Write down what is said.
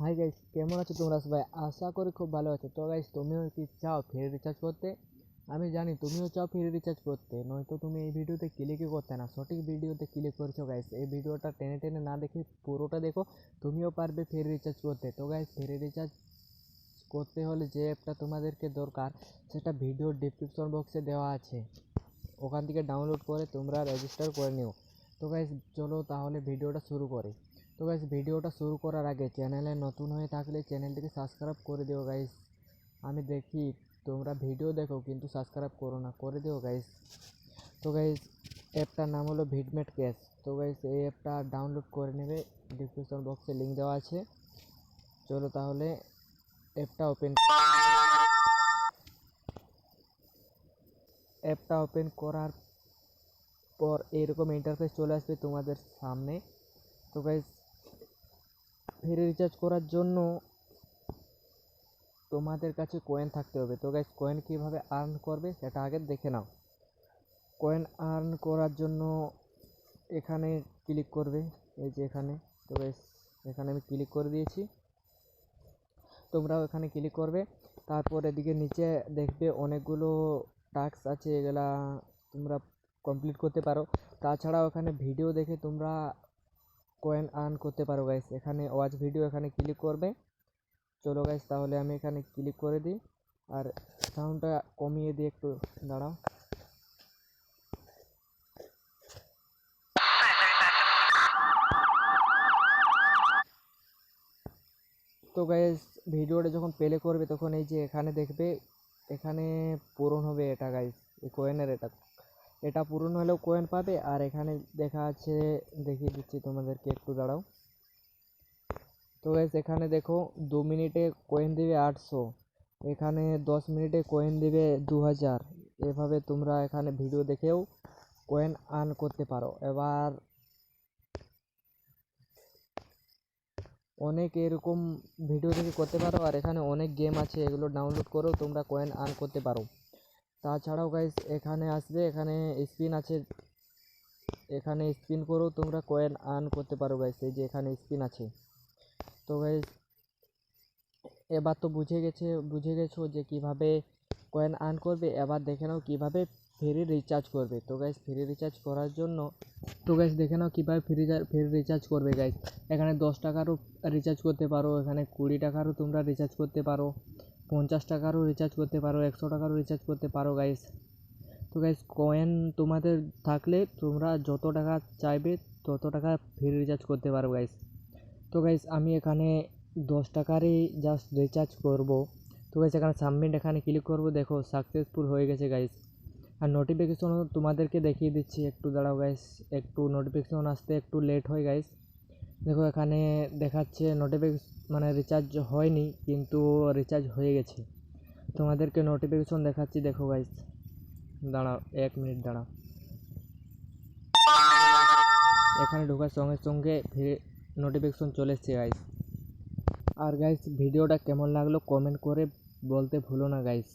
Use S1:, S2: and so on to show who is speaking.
S1: Hi guys, কেমন আছো তোমরা সবাই? আশা করি খুব ভালো আছো। তো গাইস, তুমিও কি চাও ফ্রি রিচার্জ করতে? আমি জানি তুমিও চাও ফ্রি রিচার্জ করতে, নয়তো তুমি এই ভিডিওতে ক্লিকই করতে না। সঠিক ভিডিওতে ক্লিক করেছো গাইস। এই ভিডিওটা টেনে টেনে না দেখে পুরোটা দেখো, তুমিও পারবে ফ্রি রিচার্জ করতে। তো গাইস, ফ্রি রিচার্জ করতে হলে যে অ্যাপটা তোমাদেরকে দরকার সেটা ভিডিওর ডেসক্রিপশন বক্সে দেওয়া আছে, ওখান থেকে ডাউনলোড করে তোমরা রেজিস্টার করে নিও। তো গাইস, চলো তাহলে ভিডিওটা শুরু করি। তো গাইস, ভিডিওটা শুরু করার আগে চ্যানেলে নতুন হয়ে থাকলে চ্যানেলটিকে সাবস্ক্রাইব করে দিও গাইস। আমি দেখি তোমরা ভিডিও দেখো কিন্তু সাবস্ক্রাইব করো না, করে দিও গাইস। তো গাইস, অ্যাপটার নাম হলো ভিডমেট ক্যাশ। তো গাইস, এই অ্যাপটা ডাউনলোড করে নেবে, ডিসক্রিপশন বক্সে লিঙ্ক দেওয়া আছে। চলো তাহলে অ্যাপটা ওপেন করার পর এরকম ইন্টারফেস চলে আসবে তোমাদের সামনে। তো গাইস, ফ্রি রিচার্জ করার জন্য তোমাদের কাছে কয়েন থাকতে হবে। তো গাইস, কয়েন কীভাবে আর্ন করবে সেটা আগে দেখে নাও। কয়েন আর্ন করার জন্য এখানে ক্লিক করবে, এই যে এখানে। তো গাইস, এখানে আমি ক্লিক করে দিয়েছি, তোমরাও এখানে ক্লিক করবে। তারপর এদিকে নিচে দেখবে অনেকগুলো টাস্ক আছে, এগুলা তোমরা কমপ্লিট করতে পারো। তাছাড়াও এখানে ভিডিও দেখে তোমরা কয়েন আর্ন করতে পারো গাইস। এখানে ওয়াচ ভিডিও, এখানে ক্লিক করবে। চলো গাইস, তাহলে আমি এখানে ক্লিক করে দিই, আর সাউন্ডটা কমিয়ে দিই, একটু দাঁড়াও। তো গাইস, ভিডিওটা যখন প্লে করবে তখন এই যে এখানে দেখবে, এখানে পূরণ হবে এটা গাইস। এই কয়েনের এটা পূরণ হলেও কয়েন পাবে। আর এখানে দেখা আছে, দেখিয়ে দিচ্ছি তোমাদেরকে, একটু দাঁড়াও। তো গাইস, এখানে দেখো 2 মিনিটে কয়েন দিবে 800, এখানে 10 মিনিটে কয়েন দিবে 2000। এভাবে তোমরা এখানে ভিডিও দেখেও কয়েন আর্ন করতে পারো। এবার অনেক এরকম ভিডিও দেখে করতে পারো, আর এখানে অনেক গেম আছে, এগুলো ডাউনলোড করেও তোমরা কয়েন আর্ন করতে পারো। তাছাড়াও গাইস, এখানে আসবে, এখানে স্পিন আছে, এখানে স্পিন করেও তোমরা কয়েন আর্ন করতে পারো গাইস। এই যে এখানে স্পিন আছে। তো গাইস, এবার তো বুঝে গেছো যে কিভাবে কয়েন আর্ন করবে। এবার দেখে নাও কিভাবে ফ্রি রিচার্জ করবে। তো গাইস, ফ্রি রিচার্জ করার জন্য, তো গাইস দেখে নাও কীভাবে ফ্রি রিচার্জ করবে গাইস। এখানে 10 টাকারও রিচার্জ করতে পারো, এখানে 20 টাকারও তোমরা রিচার্জ করতে পারো, 50 টাকারও রিচার্জ করতে পারো, 100 টাকারও রিচার্জ করতে পারো গাইস। তো গাইস, কয়েন তোমাদের থাকলে তোমরা যত টাকা চাইবে তত টাকা ফ্রি রিচার্জ করতে পারো গাইস। তো গাইস, আমি এখানে 10 টাকারই জাস্ট রিচার্জ করব। তো গাইস, এখানে সাবমিট, এখানে ক্লিক করব। দেখো সাকসেসফুল হয়ে গেছে গাইস। আর নোটিফিকেশনও তোমাদেরকে দেখিয়ে দিচ্ছি, একটু দাঁড়াও গাইস। একটু নোটিফিকেশন আসতে একটু লেট হয় গাইস। দেখো এখানে দেখাচ্ছে নোটিফিকেশন, মানে রিচার্জ হয়নি কিন্তু রিচার্জ হয়ে গেছে। তোমাদেরকে নোটিফিকেশন দেখাচ্ছি, দেখো গাইস। দাঁড়াও, 1 মিনিট দাঁড়াও। এখানে ঢোকার সঙ্গে সঙ্গে নোটিফিকেশন চলে এসছে গাইস। আর গাইস, ভিডিওটা কেমন লাগলো কমেন্ট করে বলতে ভুলো না গাইস।